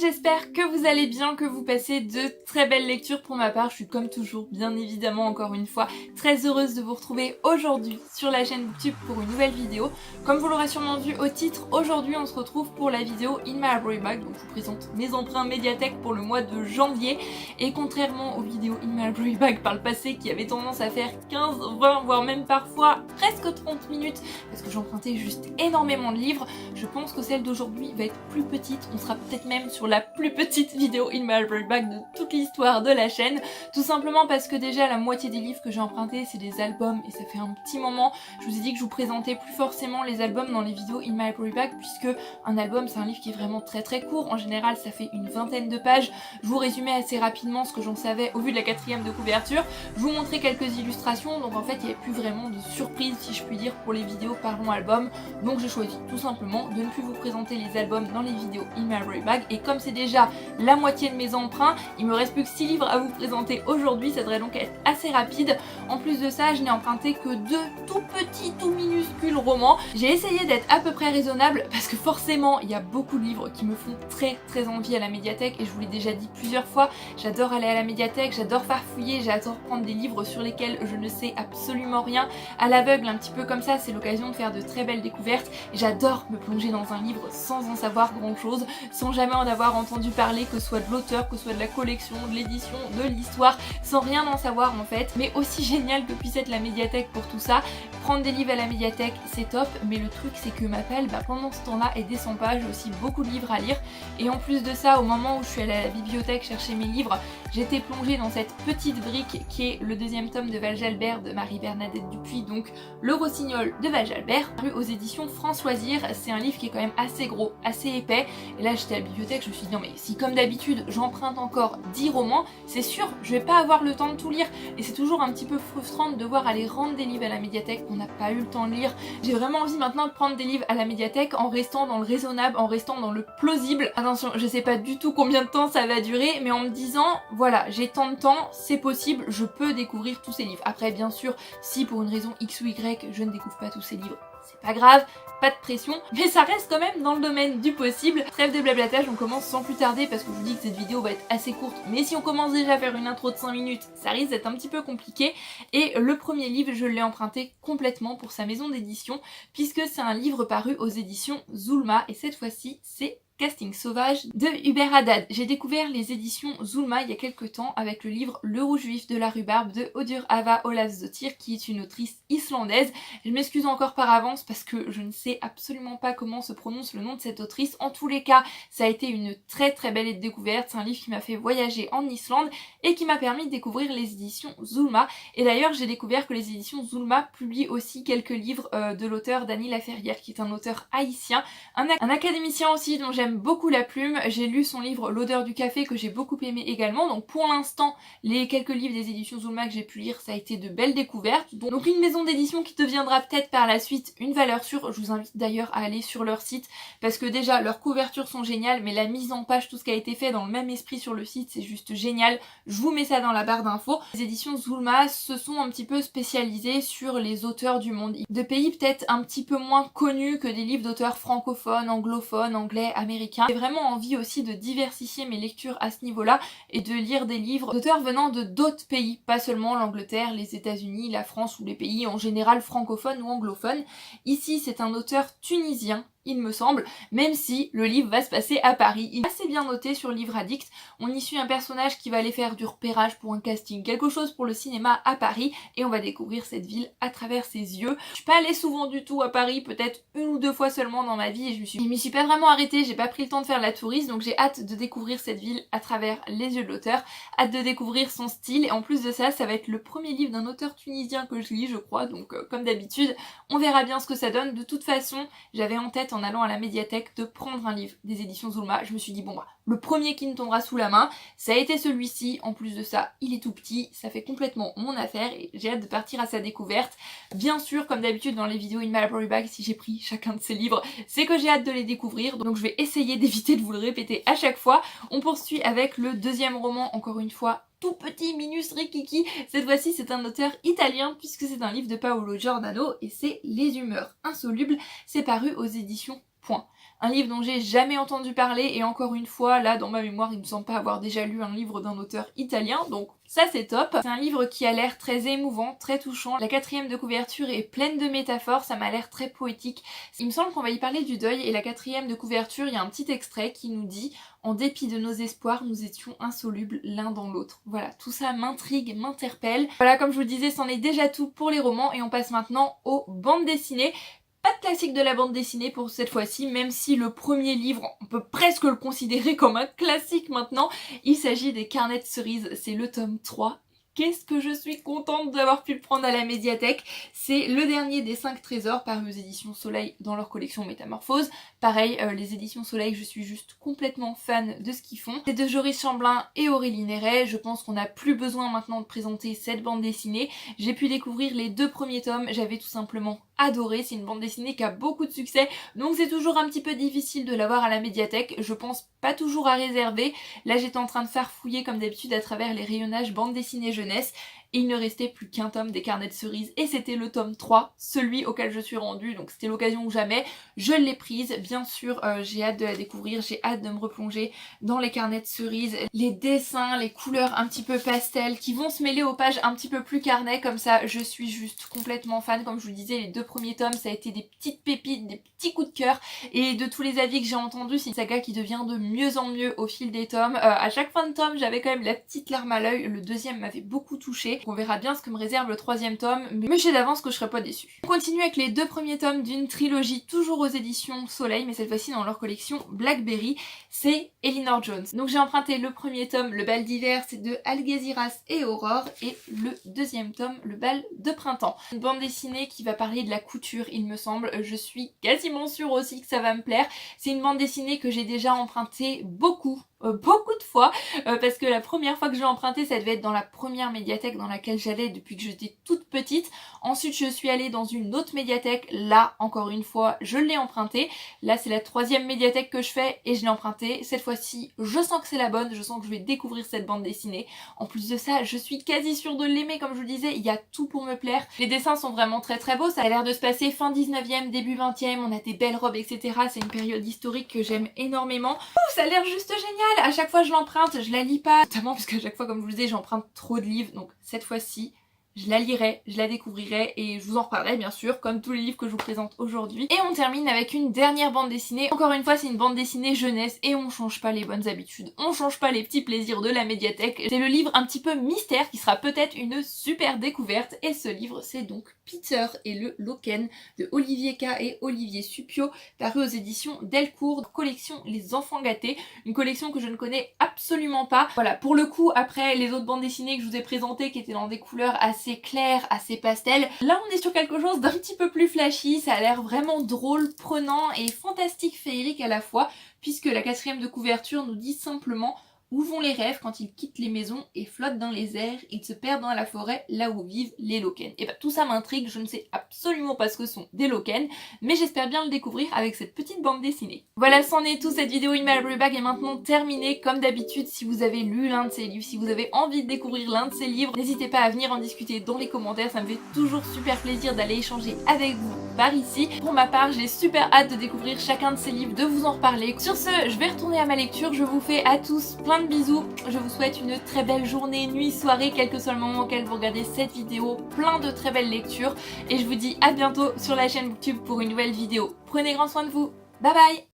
j'espère que vous allez bien, que vous passez de très belles lectures. Pour ma part, je suis comme toujours, bien évidemment, encore une fois, très heureuse de vous retrouver aujourd'hui sur la chaîne YouTube pour une nouvelle vidéo. Comme vous l'aurez sûrement vu au titre, aujourd'hui on se retrouve pour la vidéo In My Library Bag, donc je vous présente mes emprunts médiathèque pour le mois de janvier. Et contrairement aux vidéos In My Library Bag par le passé qui avaient tendance à faire 15, 20, voire même parfois presque 30 minutes, parce que j'empruntais juste énormément de livres, je pense que celle d'aujourd'hui va être plus petite. On sera peut-être même sur la plus petite vidéo In My Library Bag de toute l'histoire de la chaîne, tout simplement parce que déjà la moitié des livres que j'ai empruntés c'est des albums et ça fait un petit moment. Je vous ai dit que je vous présentais plus forcément les albums dans les vidéos In My Library Bag, puisque un album c'est un livre qui est vraiment très court, en général ça fait une vingtaine de pages. Je vous résumais assez rapidement ce que j'en savais au vu de la quatrième de couverture, je vous montrais quelques illustrations, donc en fait il n'y avait plus vraiment de surprise si je puis dire pour les vidéos Parlons Album, donc j'ai choisi tout simplement de ne plus vous présenter les albums dans les vidéos In My Library Bag. Et comme c'est déjà la moitié de mes emprunts, il me reste plus que 6 livres à vous présenter aujourd'hui, ça devrait donc être assez rapide. En plus de ça, je n'ai emprunté que 2 tout petits, tout minuscules romans. J'ai essayé d'être à peu près raisonnable parce que forcément il y a beaucoup de livres qui me font très envie à la médiathèque, et je vous l'ai déjà dit plusieurs fois, j'adore aller à la médiathèque, j'adore farfouiller, j'adore prendre des livres sur lesquels je ne sais absolument rien, à l'aveugle un petit peu comme ça, c'est l'occasion de faire de très belles découvertes. J'adore me plonger dans un livre sans en savoir grand chose, sans jamais en avoir entendu parler, que ce soit de l'auteur, que ce soit de la collection, de l'édition, de l'histoire, sans rien en savoir en fait. Mais aussi génial que puisse être la médiathèque pour tout ça, prendre des livres à la médiathèque c'est top, mais le truc c'est que ma pelle, pendant ce temps là elle descend pas, j'ai aussi beaucoup de livres à lire, et en plus de ça, au moment où je suis allée à la bibliothèque chercher mes livres, j'étais plongée dans cette petite brique qui est le deuxième tome de Val Jalbert de Marie-Bernadette Dupuis, donc Le Rossignol de Val Jalbert, paru aux éditions France Loisirs. C'est un livre qui est quand même assez gros, assez épais, et là j'étais à la bibliothèque, je me suis dit non mais si comme d'habitude j'emprunte encore 10 romans, c'est sûr je vais pas avoir le temps de tout lire, et c'est toujours un petit peu frustrant de devoir aller rendre des livres à la médiathèque qu'on n'a pas eu le temps de lire. J'ai vraiment envie maintenant de prendre des livres à la médiathèque en restant dans le raisonnable, en restant dans le plausible. Attention, je sais pas du tout combien de temps ça va durer, mais en me disant voilà, j'ai tant de temps, c'est possible, je peux découvrir tous ces livres. Après bien sûr, si pour une raison X ou Y je ne découvre pas tous ces livres, c'est pas grave, pas de pression, mais ça reste quand même dans le domaine du possible. Trêve de blablatage, on commence sans plus tarder parce que je vous dis que cette vidéo va être assez courte, mais si on commence déjà à faire une intro de 5 minutes, ça risque d'être un petit peu compliqué. Et le premier livre, je l'ai emprunté complètement pour sa maison d'édition, puisque c'est un livre paru aux éditions Zulma, et cette fois-ci c'est Casting sauvage de Hubert Haddad. J'ai découvert les éditions Zulma il y a quelques temps avec le livre Le rouge vif de la rhubarbe de Audur Ava Ólafsdóttir, qui est une autrice islandaise. Je m'excuse encore par avance parce que je ne sais absolument pas comment se prononce le nom de cette autrice. En tous les cas, ça a été une très belle découverte. C'est un livre qui m'a fait voyager en Islande et qui m'a permis de découvrir les éditions Zulma. Et d'ailleurs, j'ai découvert que les éditions Zulma publient aussi quelques livres de l'auteur Dany Laferrière, qui est un auteur haïtien, un académicien aussi dont j'aime beaucoup la plume. J'ai lu son livre L'odeur du café que j'ai beaucoup aimé également, donc pour l'instant les quelques livres des éditions Zulma que j'ai pu lire, ça a été de belles découvertes, donc une maison d'édition qui deviendra peut-être par la suite une valeur sûre. Je vous invite d'ailleurs à aller sur leur site parce que déjà leurs couvertures sont géniales, mais la mise en page, tout ce qui a été fait dans le même esprit sur le site, c'est juste génial. Je vous mets ça dans la barre d'infos. Les éditions Zulma se sont un petit peu spécialisées sur les auteurs du monde, de pays peut-être un petit peu moins connus que des livres d'auteurs francophones, anglophones, anglais, américains. J'ai vraiment envie aussi de diversifier mes lectures à ce niveau-là et de lire des livres d'auteurs venant de d'autres pays, pas seulement l'Angleterre, les États-Unis, la France ou les pays en général francophones ou anglophones. Ici, c'est un auteur tunisien, il me semble, même si le livre va se passer à Paris. Il est assez bien noté sur Livre Addict. On y suit un personnage qui va aller faire du repérage pour un casting, quelque chose pour le cinéma à Paris, et on va découvrir cette ville à travers ses yeux. Je suis pas allée souvent du tout à Paris, peut-être 1 ou 2 fois seulement dans ma vie, et je m'y suis pas vraiment arrêtée, j'ai pas pris le temps de faire la touriste, donc j'ai hâte de découvrir cette ville à travers les yeux de l'auteur, hâte de découvrir son style, et en plus de ça, ça va être le premier livre d'un auteur tunisien que je lis, je crois, donc comme d'habitude, on verra bien ce que ça donne. De toute façon, j'avais en tête en allant à la médiathèque de prendre un livre des éditions Zulma. Je me suis dit bon le premier qui me tombera sous la main, ça a été celui-ci. En plus de ça, il est tout petit, ça fait complètement mon affaire et j'ai hâte de partir à sa découverte. Bien sûr, comme d'habitude dans les vidéos In My Library Bag, si j'ai pris chacun de ces livres, c'est que j'ai hâte de les découvrir, donc je vais essayer d'éviter de vous le répéter à chaque fois. On poursuit avec le deuxième roman, encore une fois tout petit, minus, rikiki. Cette fois-ci c'est un auteur italien puisque c'est un livre de Paolo Giordano et c'est Les humeurs insolubles. C'est paru aux éditions Point. un livre dont j'ai jamais entendu parler et encore une fois, là dans ma mémoire, il me semble pas avoir déjà lu un livre d'un auteur italien, donc ça c'est top. C'est un livre qui a l'air très émouvant, très touchant. La 4e de couverture est pleine de métaphores, ça m'a l'air très poétique. Il me semble qu'on va y parler du deuil et la 4e de couverture, il y a un petit extrait qui nous dit « En dépit de nos espoirs, nous étions insolubles l'un dans l'autre ». Voilà, tout ça m'intrigue, m'interpelle. Voilà, comme je vous le disais, c'en est déjà tout pour les romans et on passe maintenant aux bandes dessinées. Pas de classique de la bande dessinée pour cette fois-ci, même si le premier livre, on peut presque le considérer comme un classique maintenant. Il s'agit des Carnets de cerises, c'est le tome 3. Qu'est-ce que je suis contente d'avoir pu le prendre à la médiathèque. C'est le dernier des 5 trésors parus aux éditions Soleil dans leur collection Métamorphose. Pareil, les éditions Soleil, je suis juste complètement fan de ce qu'ils font. C'est de Joris Chamblin et Aurélie Néret. Je pense qu'on n'a plus besoin maintenant de présenter cette bande dessinée. J'ai pu découvrir les 2 premiers tomes, j'avais tout simplement adoré. C'est une bande dessinée qui a beaucoup de succès, donc c'est toujours un petit peu difficile de l'avoir à la médiathèque. Je pense pas toujours à réserver. Là, j'étais en train de farfouiller comme d'habitude à travers les rayonnages bande dessinée jeunesse. Et il ne restait plus qu'un tome des Carnets de cerises et c'était le tome 3, celui auquel je suis rendue, donc c'était l'occasion ou jamais. Je l'ai prise, bien sûr, j'ai hâte de la découvrir, j'ai hâte de me replonger dans les Carnets de cerises. Les dessins, les couleurs un petit peu pastel qui vont se mêler aux pages un petit peu plus carnet, comme ça je suis juste complètement fan. Comme je vous le disais, les 2 premiers tomes, ça a été des petites pépites, des petits coups de cœur et de tous les avis que j'ai entendus, c'est une saga qui devient de mieux en mieux au fil des tomes. À chaque fin de tome, j'avais quand même la petite larme à l'œil, le 2e m'avait beaucoup touchée. On verra bien ce que me réserve le 3e tome, mais je sais d'avance que je serai pas déçue. On continue avec les 2 premiers tomes d'une trilogie toujours aux éditions Soleil, mais cette fois-ci dans leur collection Blackberry, c'est Elinor Jones. Donc j'ai emprunté le premier tome, Le bal d'hiver, c'est de Algésiras et Aurore, et le 2e tome, Le bal de printemps. Une bande dessinée qui va parler de la couture, il me semble, je suis quasiment sûre aussi que ça va me plaire. C'est une bande dessinée que j'ai déjà empruntée beaucoup de fois, parce que la première fois que je l'ai emprunté, ça devait être dans la première médiathèque dans laquelle j'allais depuis que j'étais toute petite. Ensuite je suis allée dans une autre médiathèque, là encore une fois je l'ai emprunté. Là c'est la 3e médiathèque que je fais et je l'ai emprunté. Cette fois-ci je sens que c'est la bonne, je sens que je vais découvrir cette bande dessinée. En plus de ça, je suis quasi sûre de l'aimer, comme je vous le disais, il y a tout pour me plaire. Les dessins sont vraiment très très beaux, ça a l'air de se passer fin 19e, début 20e, on a des belles robes, etc. C'est une période historique que j'aime énormément. Ouh, ça a l'air juste génial. À chaque fois je l'emprunte, je la lis pas, notamment parce qu'à chaque fois, comme je vous le disais, j'emprunte trop de livres, donc cette fois-ci je la lirai, je la découvrirai et je vous en reparlerai bien sûr, comme tous les livres que je vous présente aujourd'hui. Et on termine avec une dernière bande dessinée. Encore une fois, c'est une bande dessinée jeunesse et on change pas les bonnes habitudes, on change pas les petits plaisirs de la médiathèque. C'est le livre un petit peu mystère qui sera peut-être une super découverte et ce livre c'est donc Peter et le Loken de Olivier K et Olivier Supio, paru aux éditions Delcourt, collection Les Enfants Gâtés, une collection que je ne connais absolument pas. Voilà, pour le coup, après les autres bandes dessinées que je vous ai présentées qui étaient dans des couleurs assez claires, assez pastel, là on est sur quelque chose d'un petit peu plus flashy, ça a l'air vraiment drôle, prenant et fantastique, féerique à la fois, puisque la 4e de couverture nous dit simplement « Où vont les rêves quand ils quittent les maisons et flottent dans les airs, ils se perdent dans la forêt là où vivent les Loken ». Et bah tout ça m'intrigue, je ne sais absolument pas ce que sont des Loken, mais j'espère bien le découvrir avec cette petite bande dessinée. Voilà, c'en est tout, cette vidéo In My Library Bag est maintenant terminée. Comme d'habitude, si vous avez lu l'un de ces livres, si vous avez envie de découvrir l'un de ces livres, n'hésitez pas à venir en discuter dans les commentaires, ça me fait toujours super plaisir d'aller échanger avec vous par ici. Pour ma part, j'ai super hâte de découvrir chacun de ces livres, de vous en reparler. Sur ce, je vais retourner à ma lecture, je vous fais à tous plein de bisous, je vous souhaite une très belle journée, nuit, soirée, quel que soit le moment auquel vous regardez cette vidéo, plein de très belles lectures et je vous dis à bientôt sur la chaîne Booktube pour une nouvelle vidéo. Prenez grand soin de vous, bye bye.